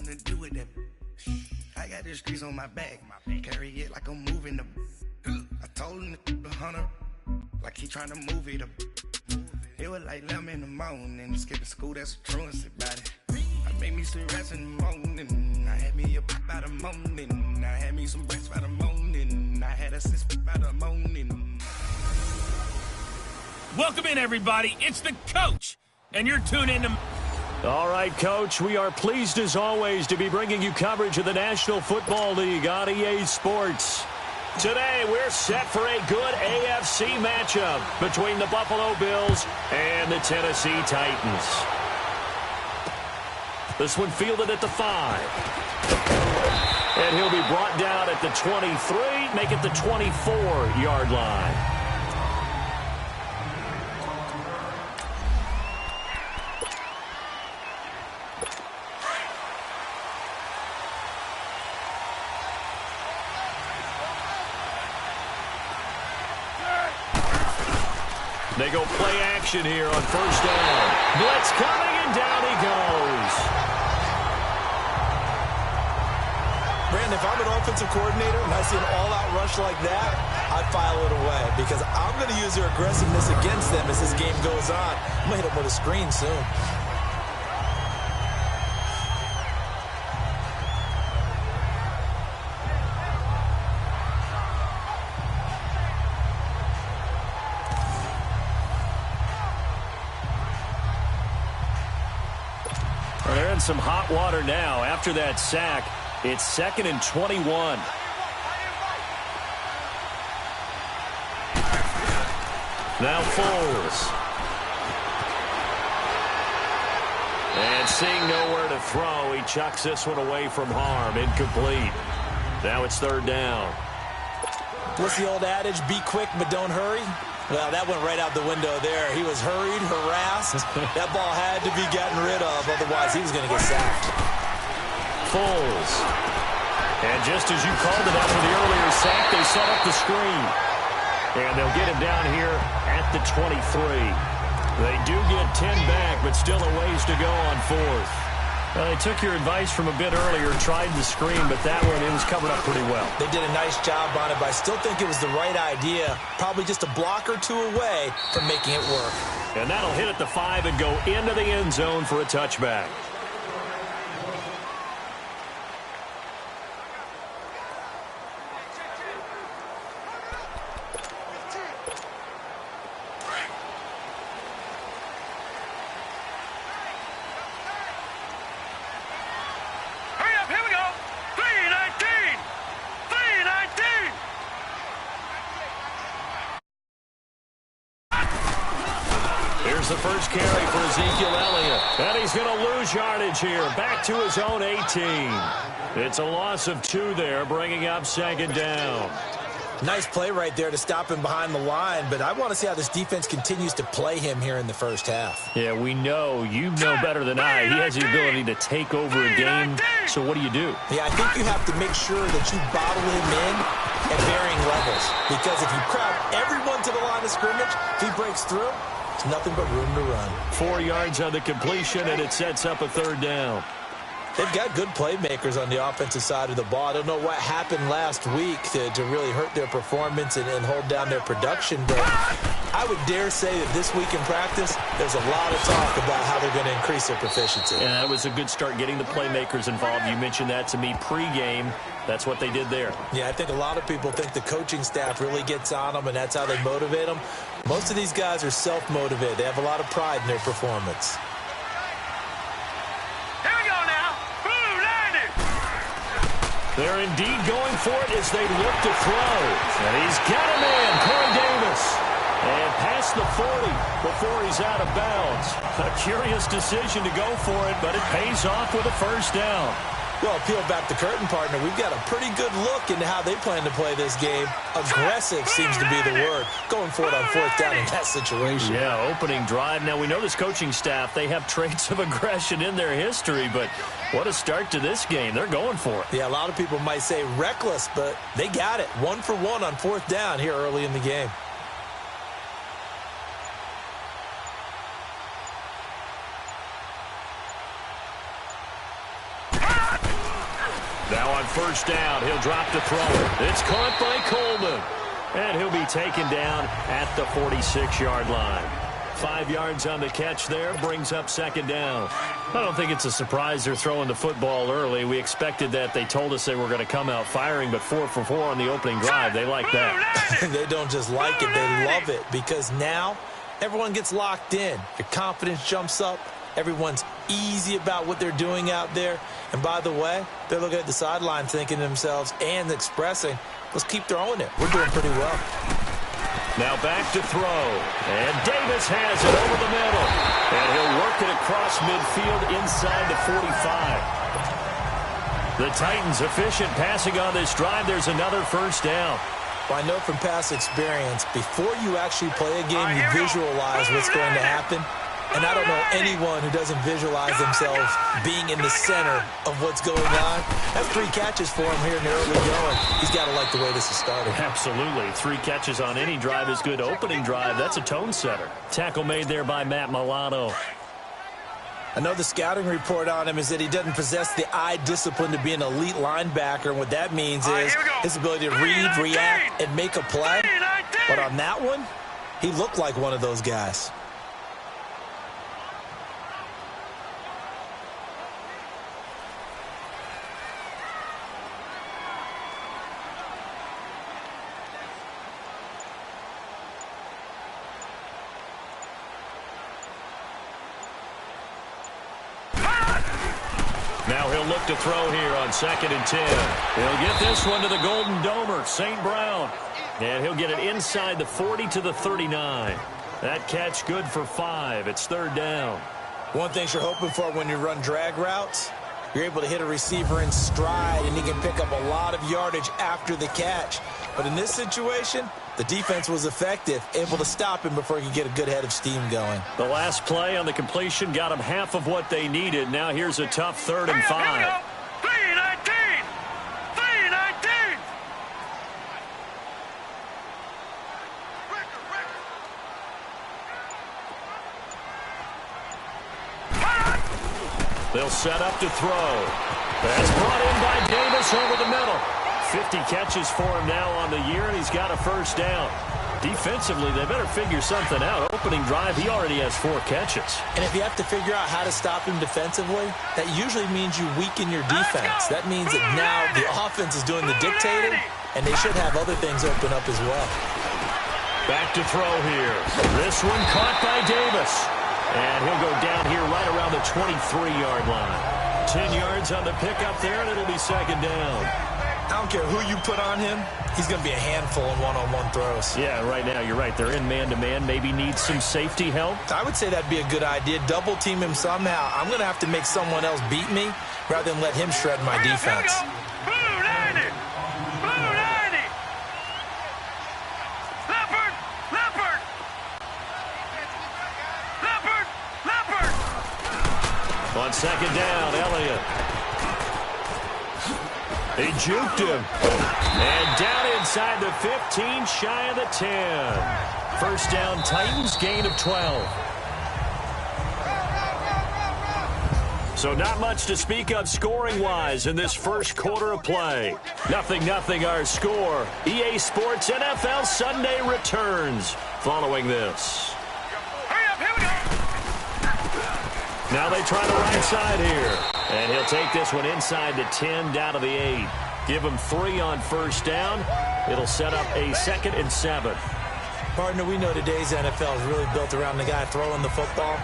to do with that. I got the streets on my back. Carry it like I'm moving the. I told him to hunter, like he trying to move it up. It was like 11 in the morning, skipping school, that's a truancy about it. I made me some rest in the morning. I had me a pop by the morning. I had me some breakfast by the morning. I had a sis by the morning. Welcome in, everybody. It's the coach, and you're tuned in to... All right, Coach, we are pleased as always to be bringing you coverage of the National Football League on EA Sports. Today, we're set for a good AFC matchup between the Buffalo Bills and the Tennessee Titans. This one fielded at the 5. And he'll be brought down at the 23, make it the 24-yard line. They go play action here on first down. Blitz coming, and down he goes. Brandon, if I'm an offensive coordinator and I see an all-out rush like that, I'd file it away because I'm going to use their aggressiveness against them as this game goes on. I'm going to hit them with a screen soon. They're in some hot water now. After that sack, it's 2nd and 21. Now Foles. And seeing nowhere to throw, he chucks this one away from harm. Incomplete. Now it's 3rd down. What's the old adage? Be quick, but don't hurry. Well, that went right out the window there. He was hurried, harassed. That ball had to be gotten rid of, otherwise he was going to get sacked. Foles. And just as you called it after the earlier sack, they set up the screen. And they'll get him down here at the 23. They do get 10 back, but still a ways to go on 4th. Well, they took your advice from a bit earlier, tried the screen, but that one, it was covered up pretty well. They did a nice job on it, but I still think it was the right idea. Probably just a block or two away from making it work. And that'll hit at the 5 and go into the end zone for a touchback. The first carry for Ezekiel Elliott. And he's going to lose yardage here. Back to his own 18. It's a loss of 2 there, bringing up 2nd down. Nice play right there to stop him behind the line, but I want to see how this defense continues to play him here in the first half. Yeah, we know. You know better than I. He has the ability to take over a game. So what do you do? Yeah, I think you have to make sure that you bottle him in at varying levels. Because if you crowd everyone to the line of scrimmage, if he breaks through, it's nothing but room to run. 4 yards on the completion, and it sets up a 3rd down. They've got good playmakers on the offensive side of the ball. I don't know what happened last week to really hurt their performance and hold down their production, but I would dare say that this week in practice, there's a lot of talk about how they're going to increase their proficiency. Yeah, that was a good start getting the playmakers involved. You mentioned that to me pregame. That's what they did there. Yeah, I think a lot of people think the coaching staff really gets on them, and that's how they motivate them. Most of these guys are self-motivated. They have a lot of pride in their performance. Here we go now. Blue 90. They're indeed going for it as they look to throw. And he's got him in, Corey Davis. And past the 40 before he's out of bounds. A curious decision to go for it, but it pays off with a first down. Well, peel back the curtain, partner. We've got a pretty good look into how they plan to play this game. Aggressive seems to be the word. Going for it on 4th down in that situation. Yeah, opening drive. Now, we know this coaching staff, they have traits of aggression in their history, but what a start to this game. They're going for it. Yeah, a lot of people might say reckless, but they got it. 1 for 1 on 4th down here early in the game. Now on first down, he'll drop to throw it. It's caught by Coleman. And he'll be taken down at the 46-yard line. 5 yards on the catch there, brings up second down. I don't think it's a surprise they're throwing the football early. We expected that. They told us they were going to come out firing, but 4 for 4 on the opening drive. They like that. They don't just like it, they love it, because now everyone gets locked in. Your confidence jumps up. Everyone's easy about what they're doing out there. And by the way, they're looking at the sideline thinking to themselves and expressing, let's keep throwing it. We're doing pretty well. Now back to throw. And Davis has it over the middle. And he'll work it across midfield inside the 45. The Titans efficient passing on this drive. There's another first down. Well, I know from past experience, before you actually play a game, you visualize what's going to happen. And I don't know anyone who doesn't visualize themselves being in the center of what's going on. That's 3 catches for him here in the early going. He's got to like the way this is starting. Absolutely. 3 catches on any drive is good. Opening drive, that's a tone setter. Tackle made there by Matt Milano. I know the scouting report on him is that he doesn't possess the eye discipline to be an elite linebacker. And what that means is his ability to read, react, and make a play. But on that one, he looked like one of those guys. Now he'll look to throw here on 2nd and 10. He'll get this one to the Golden Domer, St. Brown. And he'll get it inside the 40 to the 39. That catch good for 5. It's 3rd down. One thing you're hoping for when you run drag routes, you're able to hit a receiver in stride, and he can pick up a lot of yardage after the catch. But in this situation, the defense was effective, able to stop him before he could get a good head of steam going. The last play on the completion got him half of what they needed. Now here's a tough 3rd and 5. 3-19! 3-19! They'll set up to throw. That's brought in by Davis over the middle. 50 catches for him now on the year, and he's got a first down. Defensively, they better figure something out. Opening drive, he already has 4 catches. And if you have to figure out how to stop him defensively, that usually means you weaken your defense. That means that now the offense is doing the dictating, and they should have other things open up as well. Back to throw here. This one caught by Davis. And he'll go down here right around the 23-yard line. 10 yards on the pickup there, and it'll be 2nd down. I don't care who you put on him, he's going to be a handful in one-on-one throws. Yeah, right now, you're right. They're in man-to-man. Maybe need some safety help. I would say that'd be a good idea. Double team him somehow. I'm going to have to make someone else beat me rather than let him shred my defense. Blue 90! Blue 90! Leopard! Leopard! Leopard! Leopard! On 2nd down, Elliott. He juked him. And down inside the 15, shy of the 10. First down, Titans, gain of 12. So not much to speak of scoring-wise in this first quarter of play. 0-0 our score. EA Sports NFL Sunday returns following this. Hurry up, here we go! Now they try the right side here. And he'll take this one inside the 10, down to the 8. Give him 3 on first down. It'll set up a 2nd and 7. Partner, we know today's NFL is really built around the guy throwing the football.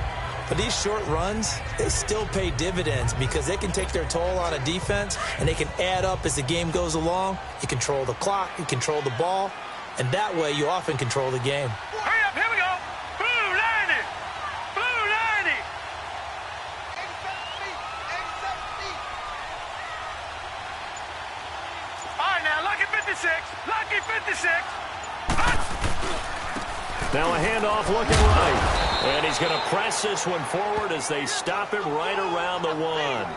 But these short runs, they still pay dividends because they can take their toll on a defense, and they can add up as the game goes along. You control the clock, you control the ball, and that way you often control the game. Hurry up, here we go! Blue 90! Blue 90! 87 feet! All right, now, Lucky 56! Lucky 56! Now a handoff looking right. And he's going to press this one forward as they stop him right around the 1.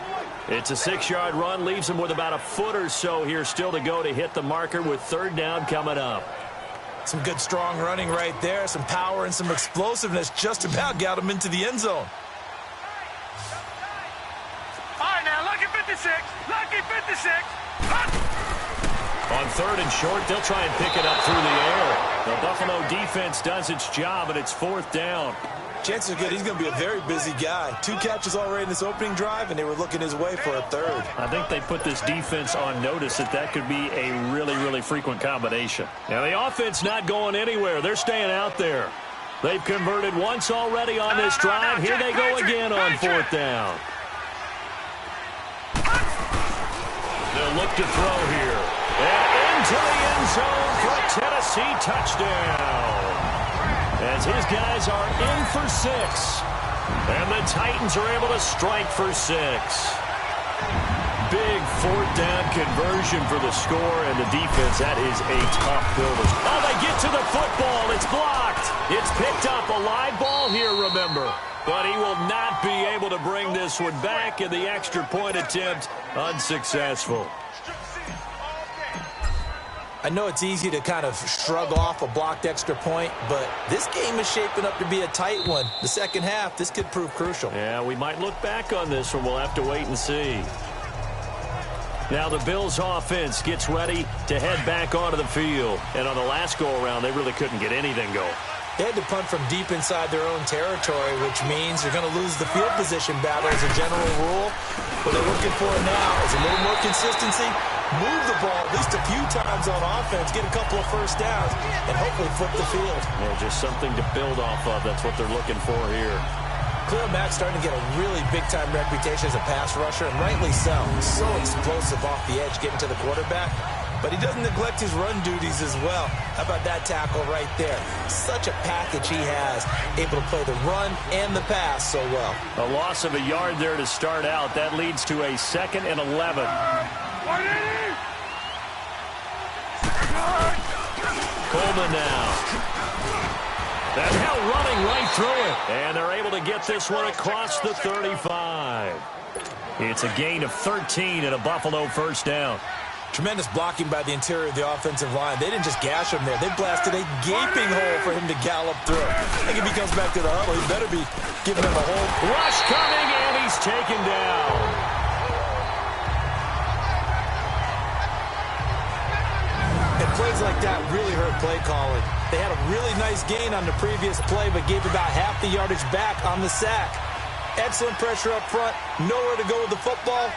It's a 6-yard run, leaves him with about a foot or so here still to go to hit the marker with 3rd down coming up. Some good strong running right there, some power and some explosiveness just about got him into the end zone. All right, now, Lucky 56! Lucky 56! 3rd and short. They'll try and pick it up through the air. The Buffalo defense does its job, and it's 4th down. Chances are good he's going to be a very busy guy. 2 catches already in this opening drive, and they were looking his way for a 3rd. I think they put this defense on notice that could be a really, really frequent combination. Now, the offense not going anywhere. They're staying out there. They've converted once already on this drive. Here they go again on 4th down. They'll look to throw here. And into the end zone for a Tennessee touchdown. As his guys are in for 6. And the Titans are able to strike for 6. Big 4th down conversion for the score, and the defense, that is a tough builder. Oh, they get to the football. It's blocked. It's picked up. A live ball here, remember. But he will not be able to bring this one back, and the extra point attempt unsuccessful. I know it's easy to kind of shrug off a blocked extra point, but this game is shaping up to be a tight one. The second half, this could prove crucial. Yeah, we might look back on this one. We'll have to wait and see. Now the Bills offense gets ready to head back onto the field. And on the last go-around, they really couldn't get anything going. They had to punt from deep inside their own territory, which means they're going to lose the field position battle as a general rule. What they're looking for now is a little more consistency, move the ball at least a few times on offense, get a couple of first downs, and hopefully flip the field. Yeah, just something to build off of. That's what they're looking for here. Khalil Mack's starting to get a really big-time reputation as a pass rusher, and rightly so. So explosive off the edge getting to the quarterback. But he doesn't neglect his run duties as well. How about that tackle right there? Such a package he has, able to play the run and the pass so well. A loss of a yard there to start out. That leads to a 2nd and 11. Coleman now. That hell running right through it. And they're able to get this one across the 35. It's a gain of 13 and a Buffalo first down. Tremendous blocking by the interior of the offensive line. They didn't just gash him there. They blasted a gaping hole for him to gallop through. I think if he comes back to the huddle, he better be giving him a hole. Rush coming, and he's taken down. And plays like that really hurt play calling. They had a really nice gain on the previous play, but gave about half the yardage back on the sack. Excellent pressure up front. Nowhere to go with the football.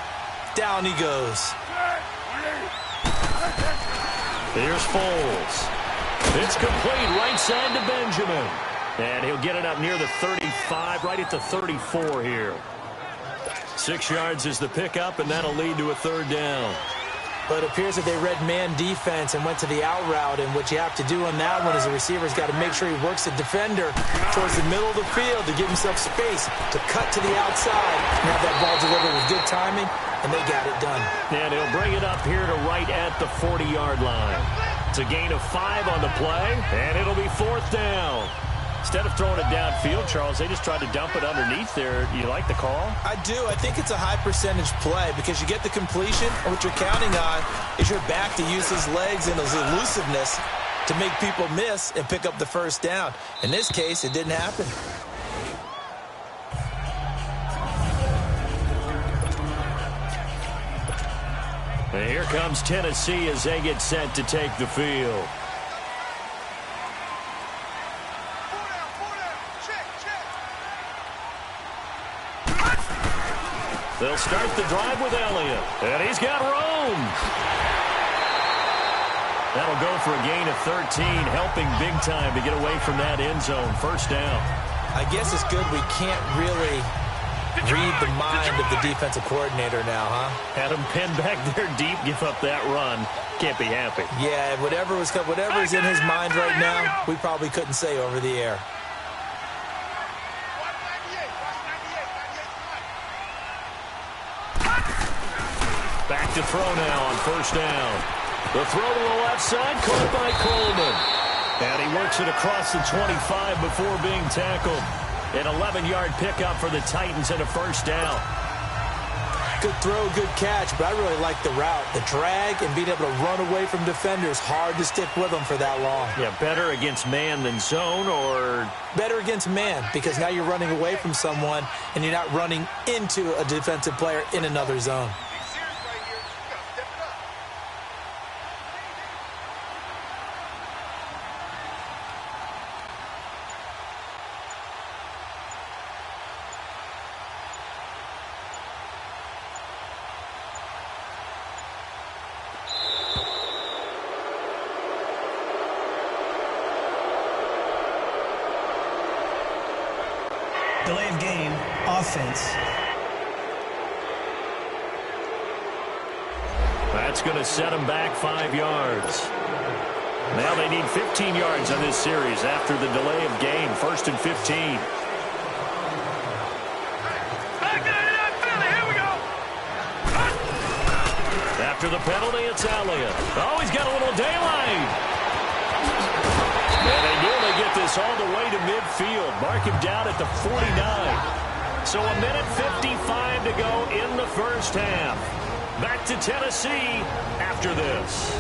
Down he goes. Here's Foles. It's complete right side to Benjamin. And he'll get it up near the 35, right at the 34 here. 6 yards is the pickup, and that'll lead to a 3rd down. But it appears that they read man defense and went to the out route, and what you have to do on that one is the receiver's got to make sure he works the defender towards the middle of the field to give himself space to cut to the outside and have that ball delivered with good timing, and they got it done. And he'll bring it up here to right at the 40-yard line. It's a gain of 5 on the play, and it'll be 4th down. Instead of throwing it downfield, Charles, they just tried to dump it underneath there. You like the call? I do. I think it's a high percentage play because you get the completion, and what you're counting on is your back to use his legs and his elusiveness to make people miss and pick up the first down. In this case, it didn't happen. And here comes Tennessee as they get set to take the field. They'll start the drive with Elliott. And he's got room. That'll go for a gain of 13, helping big time to get away from that end zone. First down. I guess it's good we can't really read the mind of the defensive coordinator now, huh? Had him pinned back there deep, give up that run. Can't be happy. Yeah, whatever's in his mind right now, we probably couldn't say over the air. Back to throw now on first down. The throw to the left side, caught by Coleman. And he works it across the 25 before being tackled. An 11-yard pickup for the Titans and a first down. Good throw, good catch, but I really like the route. The drag and being able to run away from defenders, hard to stick with them for that long. Yeah, better against man than zone, or? Better against man, because now you're running away from someone and you're not running into a defensive player in another zone. delay of game, offense. That's going to set them back 5 yards. Now they need 15 yards on this series after the delay of game. 1st and 15. After the penalty, it's Elliott. Oh, he's got a little daylight. And they nearly get this all the way to midfield. Mark him down at the 49. So a minute 55 to go in the first half. Back to Tennessee after this.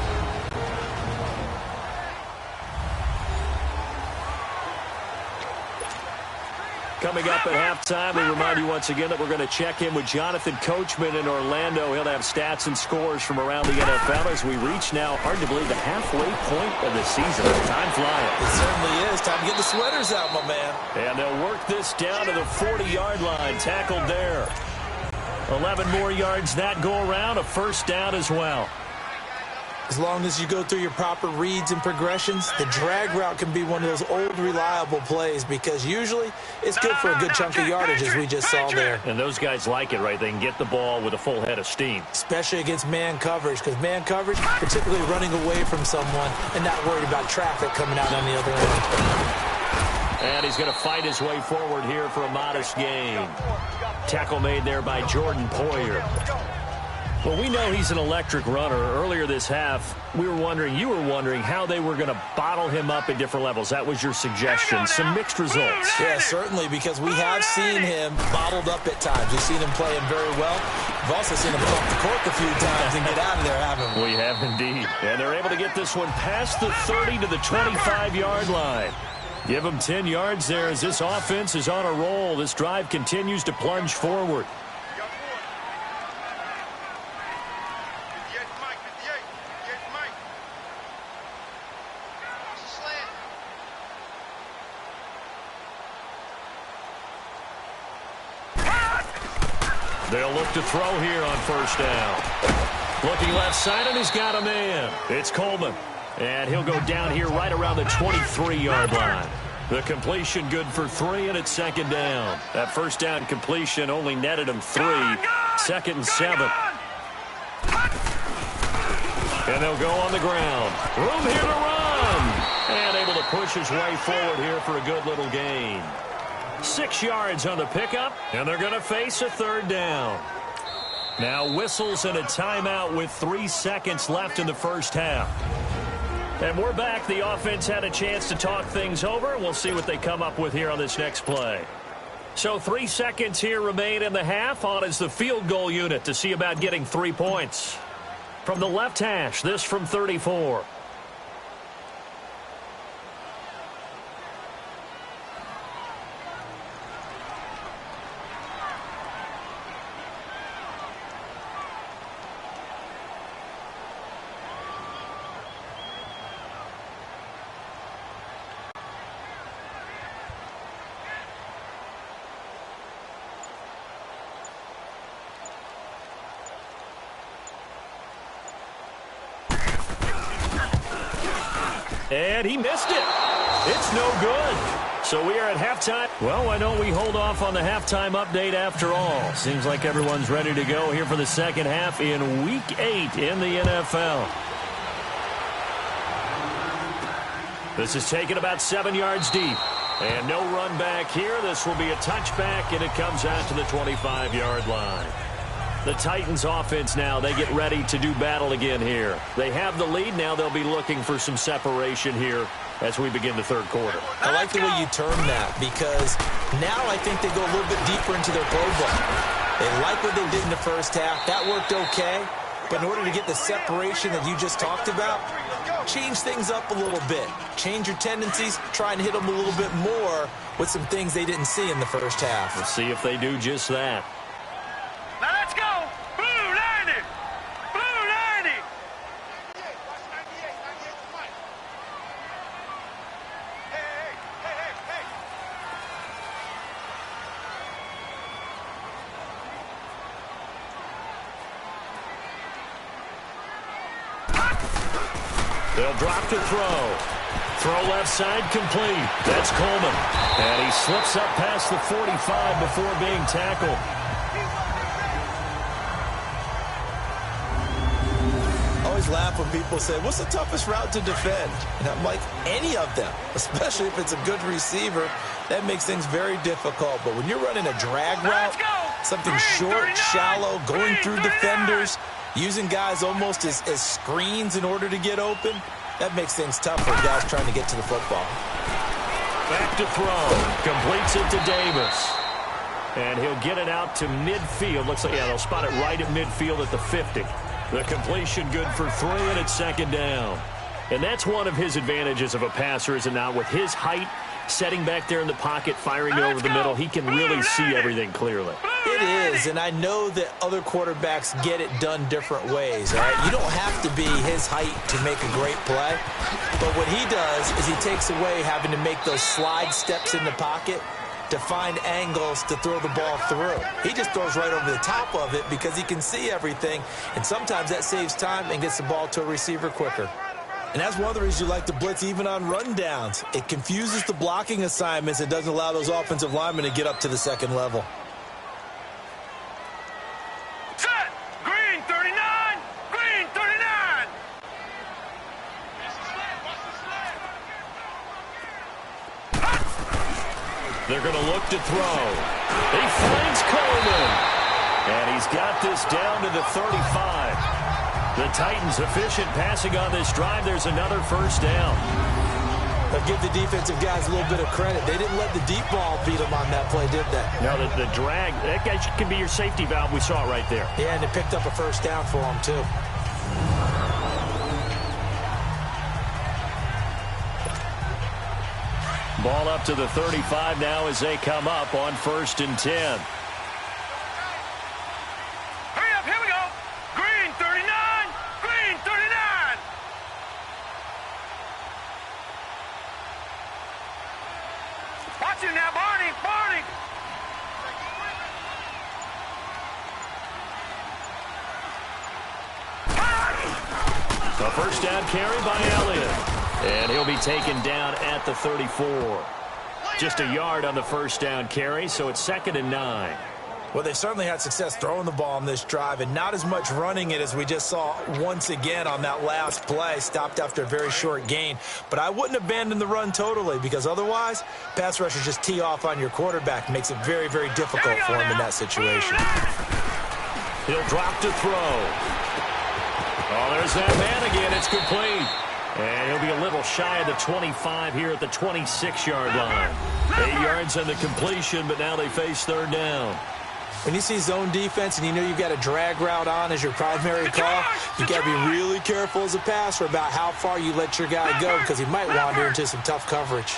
Coming up at halftime, we remind you once again that we're going to check in with Jonathan Coachman in Orlando. He'll have stats and scores from around the NFL as we reach now, hard to believe, the halfway point of the season. Time flying. It certainly is. Time to get the sweaters out, my man. And they'll work this down to the 40-yard line. Tackled there. 11 more yards that go around. A first down as well. As long as you go through your proper reads and progressions, the drag route can be one of those old reliable plays because usually it's good for a good chunk of yardage as we just saw there. And those guys like it, right? They can get the ball with a full head of steam. Especially against man coverage because man coverage, particularly running away from someone and not worried about traffic coming out on the other end. And he's going to fight his way forward here for a modest gain. Tackle made there by Jordan Poyer. Well, we know he's an electric runner. Earlier this half, you were wondering how they were going to bottle him up at different levels. That was your suggestion. Some mixed results. Yeah, certainly, because we have seen him bottled up at times. We've seen him play him very well. We've also seen him pump the cork a few times and get out of there, haven't we? We have indeed. And they're able to get this one past the 30 to the 25-yard line. Give them 10 yards there as this offense is on a roll. This drive continues to plunge forward. They'll look to throw here on first down. Looking left side, and he's got a man. It's Coleman. And he'll go down here right around the 23-yard line. The completion good for 3, and it's second down. That first down completion only netted him 3. 2nd and 7. And they'll go on the ground. Room here to run. And able to push his way forward here for a good little gain. 6 yards on the pickup, and they're going to face a 3rd down. Now whistles and a timeout with 3 seconds left in the first half. And we're back. The offense had a chance to talk things over, and we'll see what they come up with here on this next play. So 3 seconds here remain in the half. On is the field goal unit to see about getting 3 points. From the left hash, this from 34. And he missed it. It's no good. So we are at halftime. Well, why don't we hold off on the halftime update after all? Seems like everyone's ready to go here for the second half in Week 8 in the NFL. This is taken about 7 yards deep. And no run back here. This will be a touchback, and it comes out to the 25-yard line. The Titans offense now, they get ready to do battle again here. They have the lead. Now they'll be looking for some separation here as we begin the third quarter. I like the way you term that because now I think they go a little bit deeper into their playbook. They like what they did in the first half. That worked okay. But in order to get the separation that you just talked about, change things up a little bit. Change your tendencies. Try and hit them a little bit more with some things they didn't see in the first half. Let's see if they do just that. Now let's go. Blue 90. Blue 90. They'll drop to throw. Throw left side complete. That's Coleman. And he slips up past the 45 before being tackled. I always laugh when people say, what's the toughest route to defend? And I'm like, any of them, especially if it's a good receiver. That makes things very difficult. But when you're running a drag route, something short, shallow, going through defenders, using guys almost as screens in order to get open, that makes things tough for guys trying to get to the football. Back to throw. Completes it to Davis. And he'll get it out to midfield. Looks like, yeah, they'll spot it right at midfield at the 50. The completion good for 3, and it's second down. And that's one of his advantages of a passer, is it not? With his height, setting back there in the pocket, firing it over the middle, he can really see everything clearly. It is, and I know that other quarterbacks get it done different ways, all right? You don't have to be his height to make a great play, but what he does is he takes away having to make those slide steps in the pocket to find angles to throw the ball through. He just throws right over the top of it because he can see everything, and sometimes that saves time and gets the ball to a receiver quicker. And that's one of the reasons you like to blitz even on rundowns. It confuses the blocking assignments and doesn't allow those offensive linemen to get up to the second level. Set! Green 39! Green 39! They're going to look to throw. He flanks Coleman. And he's got this down to the 35. The Titans efficient passing on this drive. There's another first down. But give the defensive guys a little bit of credit. They didn't let the deep ball beat them on that play, did they? No, the drag, that guy can be your safety valve. We saw it right there. Yeah, and it picked up a first down for them, too. Ball up to the 35 now as they come up on 1st and 10. Hurry up, here we go! Green 39! Green 39! Watch him now, Barney! Barney! A first down carry by Elliott. And he'll be taken down at the 34. Just a yard on the first down carry, so it's 2nd and 9. Well, they've certainly had success throwing the ball on this drive, and not as much running it as we just saw once again on that last play, stopped after a very short gain. But I wouldn't abandon the run totally, because otherwise, pass rushers just tee off on your quarterback. It makes it very, very difficult for him in that situation. He'll drop to throw. Oh, there's that man again. It's complete. And he'll be a little shy of the 25 here at the 26-yard line. 8 yards on the completion, but now they face 3rd down. When you see zone defense and you know you've got a drag route on as your primary call, you got to be really careful as a passer about how far you let your guy go, because he might wander into some tough coverage.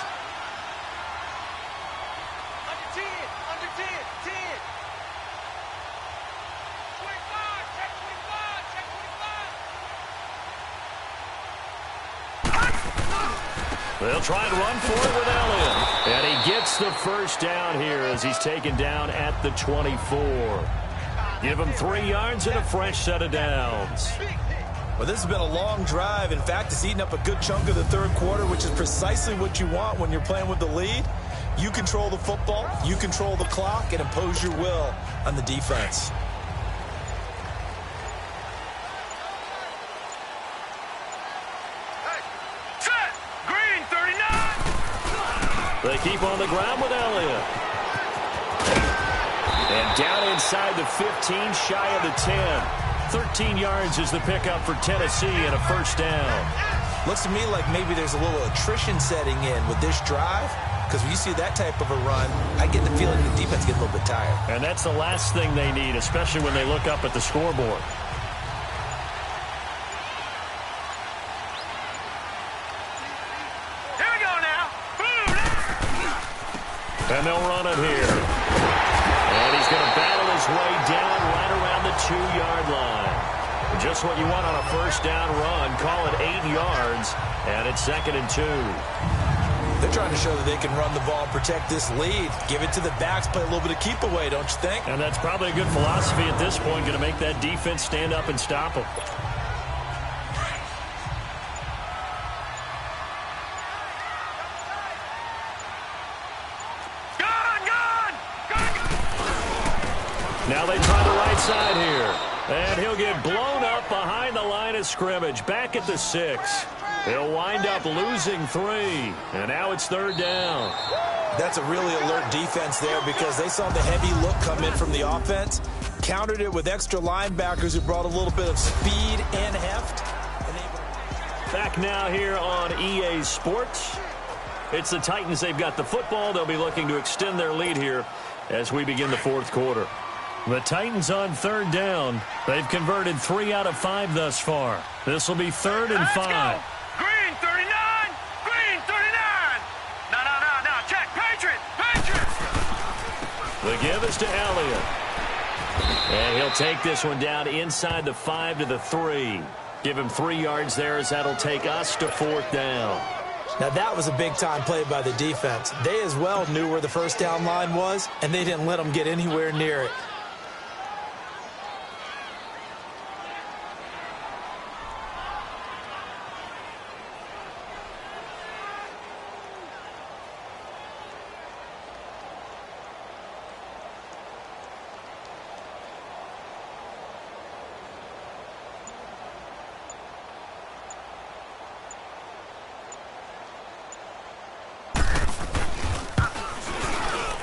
They'll try and run for it with Elliott. And he gets the first down here as he's taken down at the 24. Give him 3 yards and a fresh set of downs. Well, this has been a long drive. In fact, it's eaten up a good chunk of the 3rd quarter, which is precisely what you want when you're playing with the lead. You control the football, you control the clock, and impose your will on the defense. They keep on the ground with Elliott. And down inside the 15, shy of the 10. 13 yards is the pickup for Tennessee and a first down. Looks to me like maybe there's a little attrition setting in with this drive, because when you see that type of a run, I get the feeling the defense gets a little bit tired. And that's the last thing they need, especially when they look up at the scoreboard. And they'll run it here. And he's going to battle his way down right around the 2-yard line. Just what you want on a first down run. Call it 8 yards. And it's 2nd and 2. They're trying to show that they can run the ball, protect this lead. Give it to the backs, play a little bit of keep away, don't you think? And that's probably a good philosophy at this point. Going to make that defense stand up and stop them. Now they try the right side here. And he'll get blown up behind the line of scrimmage. Back at the 6. He'll wind up losing 3. And now it's 3rd down. That's a really alert defense there because they saw the heavy look come in from the offense, countered it with extra linebackers who brought a little bit of speed and heft. Back now here on EA Sports. It's the Titans. They've got the football. They'll be looking to extend their lead here as we begin the 4th quarter. The Titans on 3rd down. They've converted 3 out of 5 thus far. This will be 3rd and 5. Green 39. Green 39. No. Check. Patriot. The give is to Elliott. And he'll take this one down inside the 5 to the 3. Give him 3 yards there as that'll take us to 4th down. Now, that was a big-time play by the defense. They as well knew where the first down line was, and they didn't let them get anywhere near it.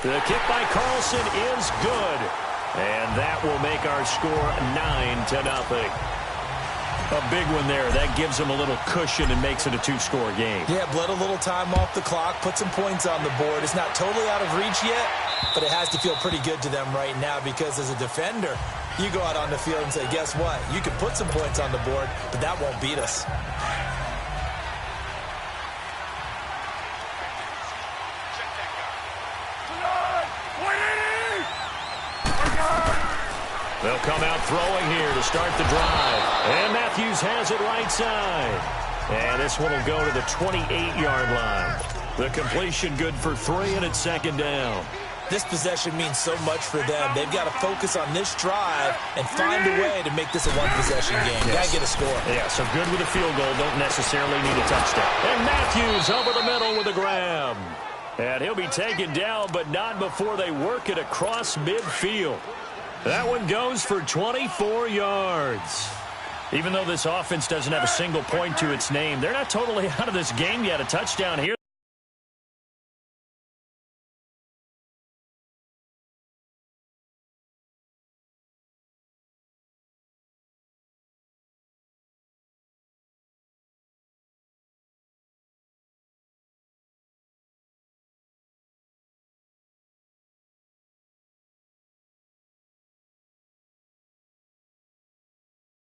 The kick by Carlson is good. And that will make our score 9-0. A big one there. That gives them a little cushion and makes it a 2-score game. Yeah, bled a little time off the clock, put some points on the board. It's not totally out of reach yet, but it has to feel pretty good to them right now because as a defender, you go out on the field and say, guess what? You can put some points on the board, but that won't beat us. They'll come out throwing here to start the drive. And Matthews has it right side. And this one will go to the 28-yard line. The completion good for 3, and it's 2nd down. This possession means so much for them. They've got to focus on this drive and find a way to make this a one-possession game. Yes. Got to get a score. Yeah, so good with a field goal. Don't necessarily need a touchdown. And Matthews over the middle with a grab. And he'll be taken down, but not before they work it across midfield. That one goes for 24 yards. Even though this offense doesn't have a single point to its name, they're not totally out of this game yet. A touchdown here.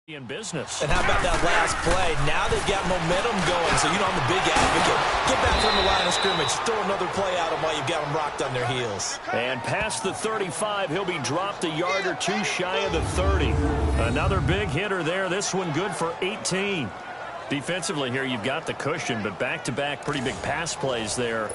In business. And how about that last play? Now they've got momentum going, so you know I'm a big advocate. Get back from the line of scrimmage. Throw another play at them while you've got them rocked on their heels. And past the 35, he'll be dropped a yard or 2 shy of the 30. Another big hitter there. This one good for 18. Defensively here, you've got the cushion, but back-to-back pretty big pass plays there.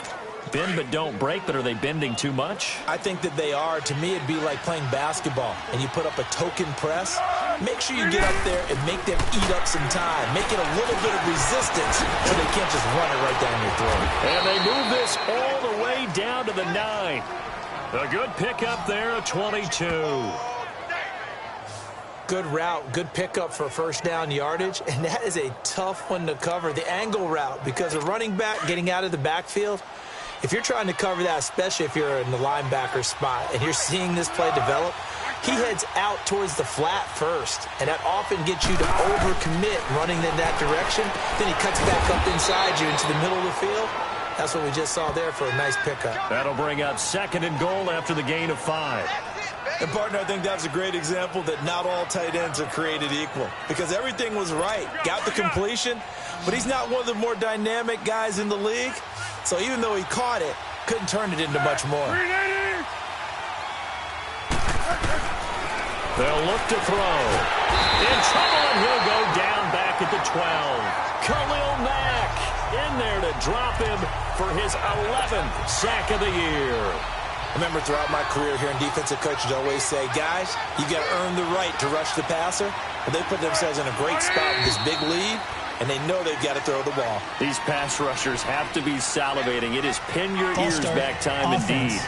Bend but don't break, but are they bending too much? I think that they are. To me, it'd be like playing basketball, and you put up a token press. Make sure you get up there and make them eat up some time. Make it a little bit of resistance so they can't just run it right down your throat. And they move this all the way down to the 9. A good pickup there, a 22. Good route, good pickup for first down yardage, and that is a tough one to cover, the angle route, because a running back getting out of the backfield, if you're trying to cover that, especially if you're in the linebacker spot and you're seeing this play develop, he heads out towards the flat first, and that often gets you to overcommit running in that direction. Then he cuts back up inside you into the middle of the field. That's what we just saw there for a nice pickup. That'll bring up 2nd and goal after the gain of 5. And, partner, I think that's a great example that not all tight ends are created equal because everything was right. Got the completion, but he's not one of the more dynamic guys in the league. So even though he caught it, couldn't turn it into much more. They'll look to throw. In trouble, and he'll go down back at the 12. Khalil Mack in there to drop him for his 11th sack of the year. I remember throughout my career here in defensive coaches always say, guys, you got to earn the right to rush the passer. Well, they put themselves in a great spot with this big lead, and they know they've got to throw the ball. These pass rushers have to be salivating. It is pin your ears back time indeed.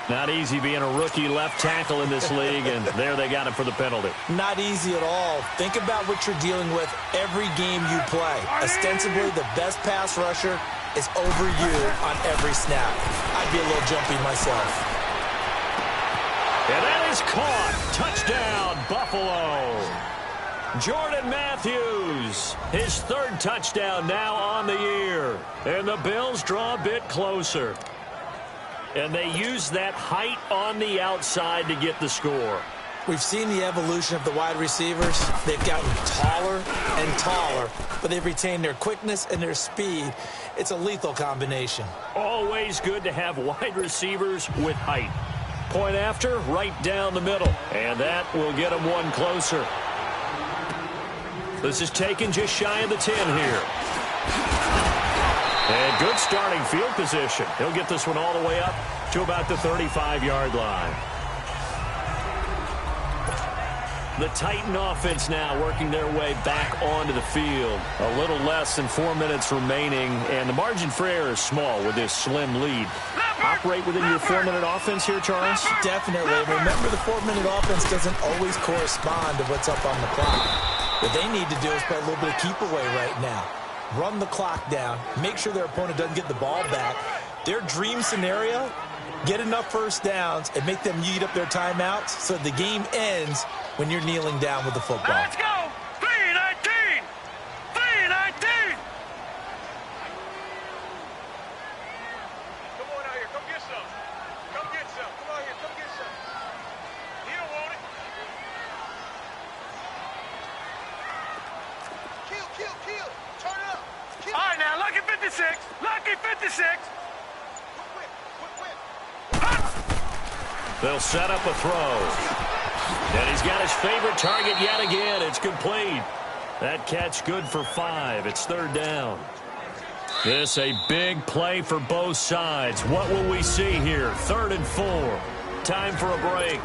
Not easy being a rookie left tackle in this league, and there they got him for the penalty. Not easy at all. Think about what you're dealing with every game you play. Ostensibly, the best pass rusher is over you on every snap. I'd be a little jumpy myself. And that is caught. Touchdown, Buffalo. Jordan Matthews, his third touchdown now on the year. And the Bills draw a bit closer. And they use that height on the outside to get the score. We've seen the evolution of the wide receivers. They've gotten taller and taller, but they've retained their quickness and their speed. It's a lethal combination. Always good to have wide receivers with height. Point after, right down the middle. And that will get them one closer. This is taken just shy of the 10 here. And good starting field position. He'll get this one all the way up to about the 35-yard line. The Titan offense now working their way back onto the field. A little less than 4 minutes remaining, and the margin for error is small with this slim lead. Operate within your 4-minute offense here, Charles? Definitely. Remember, the 4-minute offense doesn't always correspond to what's up on the clock. What they need to do is play a little bit of keep away right now. Run the clock down, make sure their opponent doesn't get the ball back. Their dream scenario, get enough first downs and make them eat up their timeouts so the game ends when you're kneeling down with the football. Let's go! 3-19! 3-19! Come on out here, come get some. Come get some. Come out here, come get some. He don't want it. Kill. Turn it up. Kill. All right, now, lucky 56. Lucky 56. Quick. They'll set up a throw. And he's got his favorite target yet again. It's complete. That catch good for 5. It's third down. This a big play for both sides. What will we see here? 3rd and 4. Time for a break.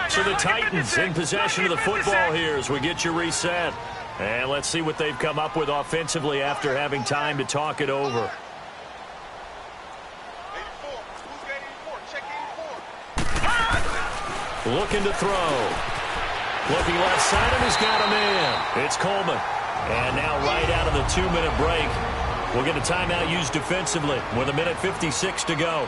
So the Titans in possession of the football here as we get you reset. And let's see what they've come up with offensively after having time to talk it over. 84. Who's got 84? Check 84. Looking to throw. Looking left side, and he's got a man. It's Coleman. And now right out of the 2-minute break, we'll get a timeout used defensively with 1:56 to go.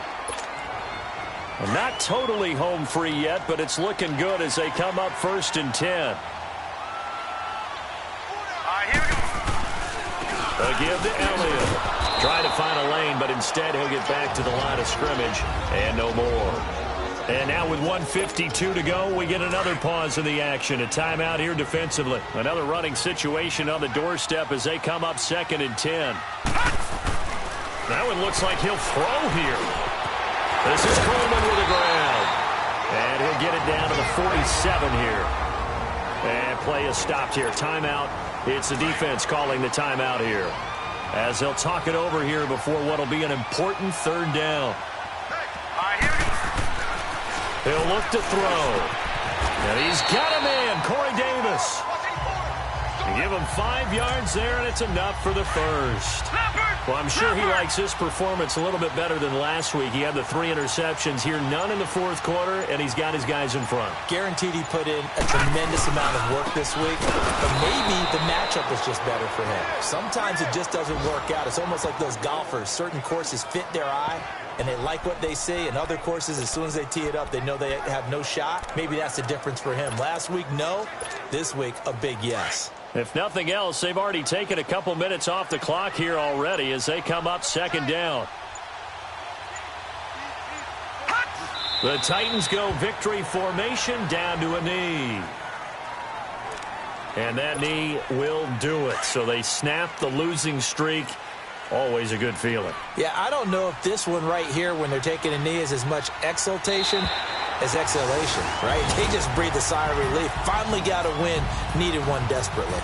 Well, not totally home free yet, but it's looking good as they come up 1st and 10. A give to Elliott. Trying to find a lane, but instead he'll get back to the line of scrimmage and no more. And now with 1:52 to go, we get another pause in the action. A timeout here defensively. Another running situation on the doorstep as they come up 2nd and 10. That one looks like he'll throw here. This is Coleman with the ground. And he'll get it down to the 47 here. And play is stopped here. Timeout. It's the defense calling the timeout here. As they'll talk it over here before what will be an important 3rd down. He'll look to throw. And he's got a man, Corey Davis. Give him 5 yards there, and it's enough for the first. Well, I'm sure he likes his performance a little bit better than last week. He had the 3 interceptions here, none in the 4th quarter, and he's got his guys in front. Guaranteed he put in a tremendous amount of work this week, but maybe the matchup was just better for him. Sometimes it just doesn't work out. It's almost like those golfers. Certain courses fit their eye, and they like what they see, and other courses, as soon as they tee it up, they know they have no shot. Maybe that's the difference for him. Last week, no. This week, a big yes. If nothing else, they've already taken a couple minutes off the clock here already as they come up 2nd down. The Titans go victory formation down to a knee. And that knee will do it. So they snap the losing streak. Always a good feeling. Yeah, I don't know if this one right here, when they're taking a knee, is as much exultation as exhalation, right? They just breathe a sigh of relief. Finally got a win, needed one desperately.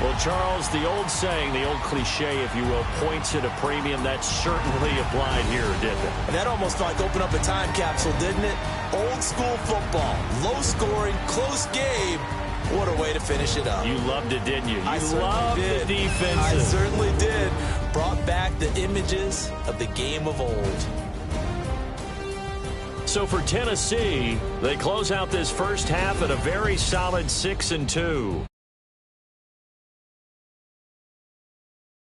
Well, Charles, the old saying, the old cliche, if you will, points at a premium. That certainly applied here, didn't it? And that almost felt like open up a time capsule, didn't it? Old school football, low scoring, close game. What a way to finish it up. You loved it, didn't you? I You loved the defense. I certainly did. Brought back the images of the game of old. So for Tennessee, they close out this first half at a very solid 6-2.